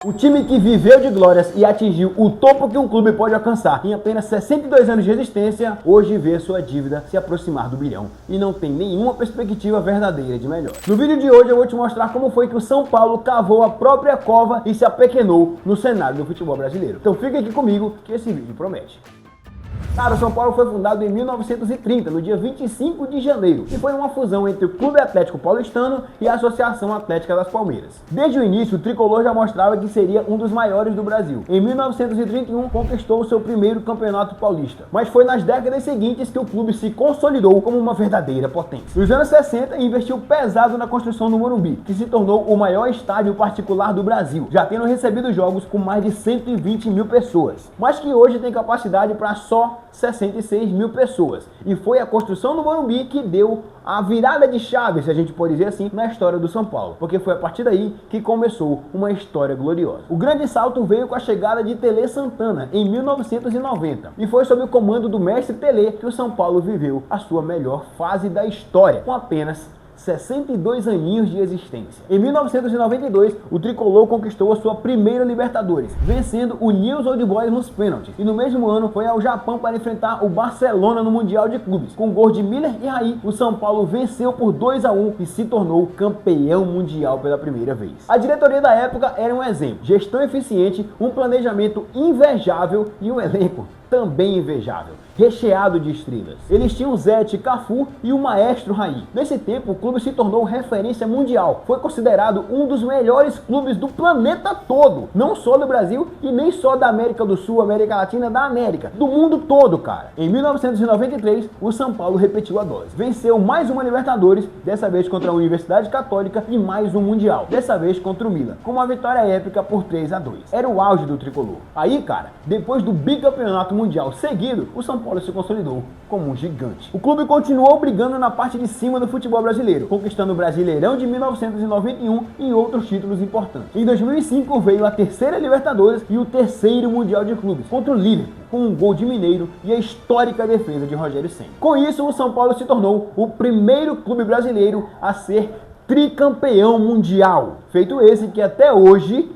O time que viveu de glórias e atingiu o topo que um clube pode alcançar em apenas 62 anos de existência, hoje vê sua dívida se aproximar do bilhão e não tem nenhuma perspectiva verdadeira de melhor. No vídeo de hoje eu vou te mostrar como foi que o São Paulo cavou a própria cova e se apequenou no cenário do futebol brasileiro. Então fica aqui comigo que esse vídeo promete. Cara, o São Paulo foi fundado em 1930, no dia 25 de janeiro, e foi uma fusão entre o Clube Atlético Paulistano e a Associação Atlética das Palmeiras. Desde o início, o tricolor já mostrava que seria um dos maiores do Brasil. Em 1931, conquistou seu primeiro campeonato paulista, mas foi nas décadas seguintes que o clube se consolidou como uma verdadeira potência. Nos anos 60, investiu pesado na construção do Morumbi, que se tornou o maior estádio particular do Brasil, já tendo recebido jogos com mais de 120 mil pessoas, mas que hoje tem capacidade para só 66 mil pessoas. E foi a construção do Morumbi que deu a virada de chave, se a gente pode dizer assim, na história do São Paulo, porque foi a partir daí que começou uma história gloriosa. O grande salto veio com a chegada de Tele Santana em 1990, e foi sob o comando do mestre Tele que o São Paulo viveu a sua melhor fase da história, com apenas 62 aninhos de existência. Em 1992, o tricolor conquistou a sua primeira Libertadores, vencendo o Newell's Old Boys nos pênaltis. E no mesmo ano foi ao Japão para enfrentar o Barcelona no Mundial de Clubes. Com gols de Miller e Raí, o São Paulo venceu por 2-1 e se tornou campeão mundial pela primeira vez. A diretoria da época era um exemplo: gestão eficiente, um planejamento invejável e um elenco também invejável, recheado de estrelas. Eles tinham Zete, Cafu e o maestro Raí. Nesse tempo, o clube se tornou referência mundial. Foi considerado um dos melhores clubes do planeta todo. Não só do Brasil e nem só da América do Sul, América Latina, da América. Do mundo todo, cara. Em 1993, o São Paulo repetiu a dose. Venceu mais uma Libertadores, dessa vez contra a Universidade Católica, e mais um Mundial, dessa vez contra o Milan, com uma vitória épica por 3-2. Era o auge do tricolor. Aí, cara, depois do bicampeonato mundial seguido, o São Paulo se consolidou como um gigante. O clube continuou brigando na parte de cima do futebol brasileiro, conquistando o Brasileirão de 1991 e outros títulos importantes. Em 2005 veio a terceira Libertadores e o terceiro Mundial de Clubes, contra o Liverpool, com um gol de Mineiro e a histórica defesa de Rogério Ceni. Com isso, o São Paulo se tornou o primeiro clube brasileiro a ser tricampeão mundial. Feito esse que até hoje,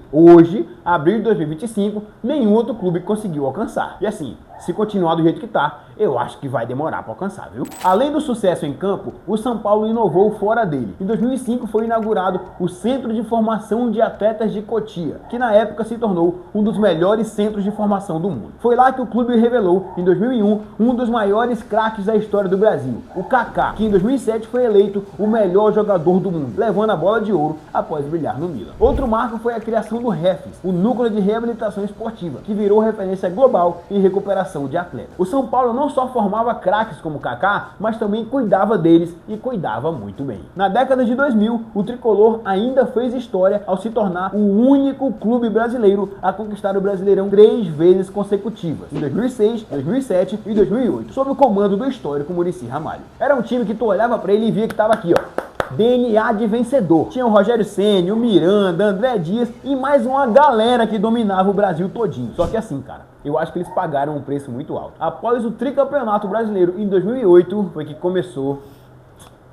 abril de 2025, nenhum outro clube conseguiu alcançar. E assim, se continuar do jeito que tá, eu acho que vai demorar para alcançar, viu? Além do sucesso em campo, o São Paulo inovou fora dele. Em 2005 foi inaugurado o Centro de Formação de Atletas de Cotia, que na época se tornou um dos melhores centros de formação do mundo. Foi lá que o clube revelou, em 2001, um dos maiores craques da história do Brasil, o Kaká, que em 2007 foi eleito o melhor jogador do mundo, levando a bola de ouro após brilhar no Milan. Outro marco foi a criação do REFES, o Núcleo de Reabilitação Esportiva, que virou referência global em recuperação de atletas. O São Paulo não só formava craques como Kaká, mas também cuidava deles e cuidava muito bem. Na década de 2000, o tricolor ainda fez história ao se tornar o único clube brasileiro a conquistar o Brasileirão 3 vezes consecutivas, em 2006, 2007 e 2008, sob o comando do histórico Muricy Ramalho. Era um time que tu olhava pra ele e via que tava aqui, ó, DNA de vencedor. Tinha o Rogério Ceni, o Miranda, André Dias e mais uma galera que dominava o Brasil todinho. Só que assim, cara, eu acho que eles pagaram um preço muito alto. Após o tricampeonato brasileiro em 2008, foi que começou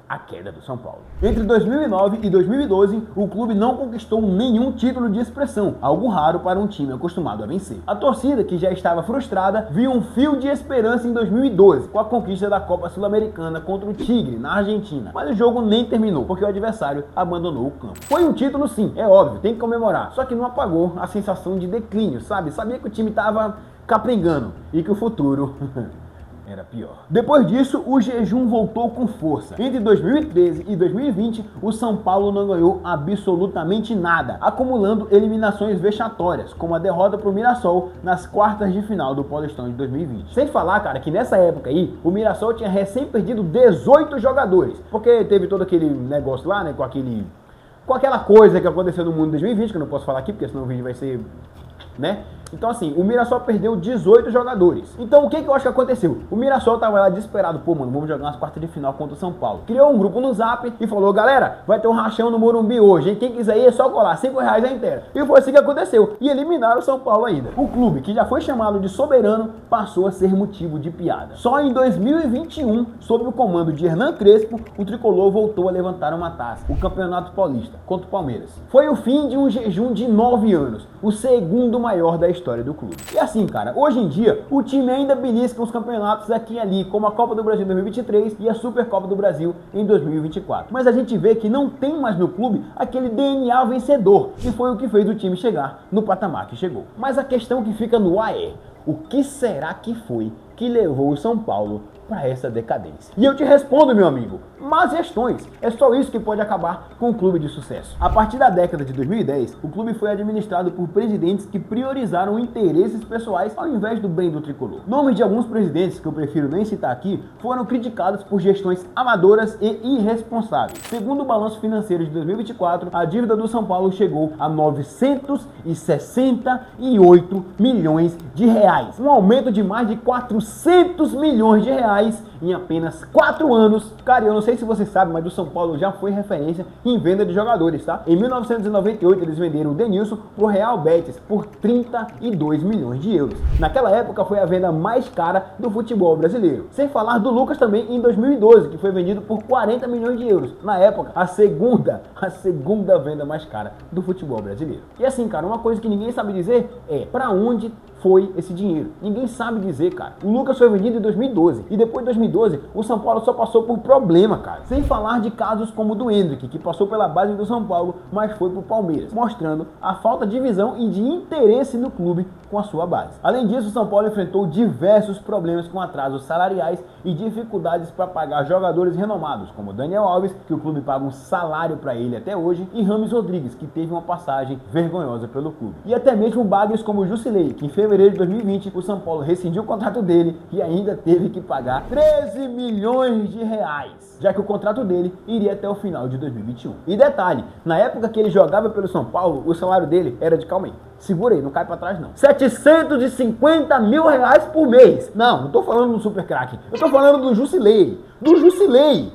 a queda do São Paulo. Entre 2009 e 2012, o clube não conquistou nenhum título de expressão, algo raro para um time acostumado a vencer. A torcida, que já estava frustrada, viu um fio de esperança em 2012, com a conquista da Copa Sul-Americana contra o Tigre, na Argentina. Mas o jogo nem terminou, porque o adversário abandonou o campo. Foi um título sim, é óbvio, tem que comemorar, só que não apagou a sensação de declínio, sabe? Sabia que o time estava capengando e que o futuro era pior. Depois disso, o jejum voltou com força. Entre 2013 e 2020, o São Paulo não ganhou absolutamente nada, acumulando eliminações vexatórias, como a derrota para o Mirassol nas quartas de final do Paulistão de 2020. Sem falar, cara, que nessa época aí, o Mirassol tinha recém perdido 18 jogadores, porque teve todo aquele negócio lá, né, com aquela coisa que aconteceu no mundo em 2020, que eu não posso falar aqui, porque senão o vídeo vai ser, né, Então assim, o Mirassol perdeu 18 jogadores. Então o que eu acho que aconteceu? O Mirassol tava lá desesperado, pô mano, vamos jogar umas quartas de final contra o São Paulo. Criou um grupo no Zap e falou, galera, vai ter um rachão no Morumbi hoje, hein? Quem quiser ir é só colar, R$5 a inteira. E foi assim que aconteceu. E eliminaram o São Paulo ainda. O clube, que já foi chamado de soberano, passou a ser motivo de piada. Só em 2021, sob o comando de Hernan Crespo, o tricolor voltou a levantar uma taça, o Campeonato Paulista, contra o Palmeiras. Foi o fim de um jejum de 9 anos, o segundo maior da história do clube. E assim, cara, hoje em dia, o time ainda belisca os campeonatos aqui e ali, como a Copa do Brasil em 2023 e a Supercopa do Brasil em 2024. Mas a gente vê que não tem mais no clube aquele DNA vencedor, que foi o que fez o time chegar no patamar que chegou. Mas a questão que fica no ar é, o que será que foi que levou o São Paulo para essa decadência? E eu te respondo, meu amigo, más gestões. É só isso que pode acabar com um clube de sucesso. A partir da década de 2010, o clube foi administrado por presidentes que priorizaram interesses pessoais ao invés do bem do tricolor. Nomes de alguns presidentes, que eu prefiro nem citar aqui, foram criticados por gestões amadoras e irresponsáveis. Segundo o balanço financeiro de 2024, a dívida do São Paulo chegou a 968 milhões de reais. Um aumento de mais de 400 milhões de reais em apenas 4 anos. Cara, eu não sei se você sabe, mas o São Paulo já foi referência em venda de jogadores, tá? Em 1998, eles venderam o Denilson pro Real Betis por 32 milhões de euros. Naquela época, foi a venda mais cara do futebol brasileiro. Sem falar do Lucas também em 2012, que foi vendido por 40 milhões de euros. Na época, a segunda venda mais cara do futebol brasileiro. E assim, cara, uma coisa que ninguém sabe dizer é pra onde foi esse dinheiro. Ninguém sabe dizer, cara. O Lucas foi vendido em 2012 e depois de 2012 o São Paulo só passou por problema, cara. Sem falar de casos como o do Endrick, que passou pela base do São Paulo, mas foi pro Palmeiras, mostrando a falta de visão e de interesse no clube com a sua base. Além disso, o São Paulo enfrentou diversos problemas com atrasos salariais e dificuldades para pagar jogadores renomados, como Daniel Alves, que o clube paga um salário para ele até hoje, e Rames Rodrigues, que teve uma passagem vergonhosa pelo clube. E até mesmo bagres como o Jusilei, que em fevereiro de 2020 o São Paulo rescindiu o contrato dele e ainda teve que pagar 13 milhões de reais, já que o contrato dele iria até o final de 2021. E detalhe, na época que ele jogava pelo São Paulo, o salário dele era de, calma aí, segura aí, não cai pra trás não, 750 mil reais por mês. Não tô falando do super craque, eu tô falando do Jusilei,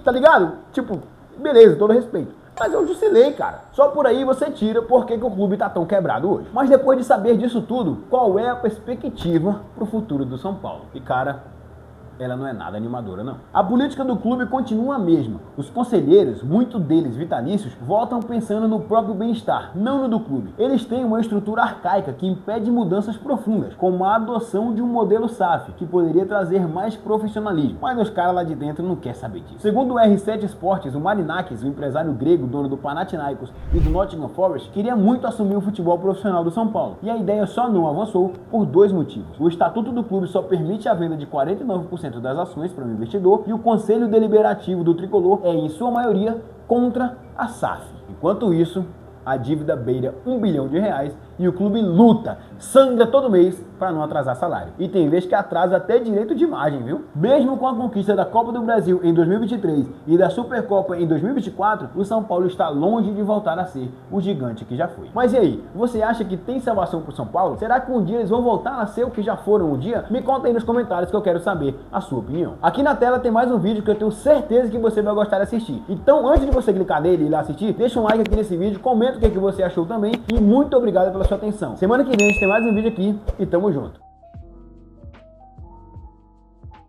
tá ligado? Tipo, beleza, todo respeito, mas é o Jusilei, cara. Só por aí você tira por que o clube tá tão quebrado hoje. Mas depois de saber disso tudo, qual é a perspectiva pro futuro do São Paulo? E cara, ela não é nada animadora, não. A política do clube continua a mesma. Os conselheiros, muitos deles vitalícios, votam pensando no próprio bem-estar, não no do clube. Eles têm uma estrutura arcaica que impede mudanças profundas, como a adoção de um modelo SAF, que poderia trazer mais profissionalismo. Mas os caras lá de dentro não querem saber disso. Segundo o R7 Esportes, o Marinakis, o empresário grego, dono do Panathinaikos e do Nottingham Forest, queria muito assumir o futebol profissional do São Paulo. E a ideia só não avançou por 2 motivos. O estatuto do clube só permite a venda de 49% das ações para o investidor e o conselho deliberativo do tricolor é, em sua maioria, contra a SAF. Enquanto isso, a dívida beira R$1 bilhão e o clube luta, sangra todo mês para não atrasar salário. E tem vez que atrasa até direito de imagem, viu? Mesmo com a conquista da Copa do Brasil em 2023 e da Supercopa em 2024, o São Paulo está longe de voltar a ser o gigante que já foi. Mas e aí, você acha que tem salvação pro São Paulo? Será que um dia eles vão voltar a ser o que já foram um dia? Me conta aí nos comentários que eu quero saber a sua opinião. Aqui na tela tem mais um vídeo que eu tenho certeza que você vai gostar de assistir. Então, antes de você clicar nele e ir lá assistir, deixa um like aqui nesse vídeo, comenta o que você achou também e muito obrigado pela sua atenção. Semana que vem a gente tem mais um vídeo aqui e tamo junto.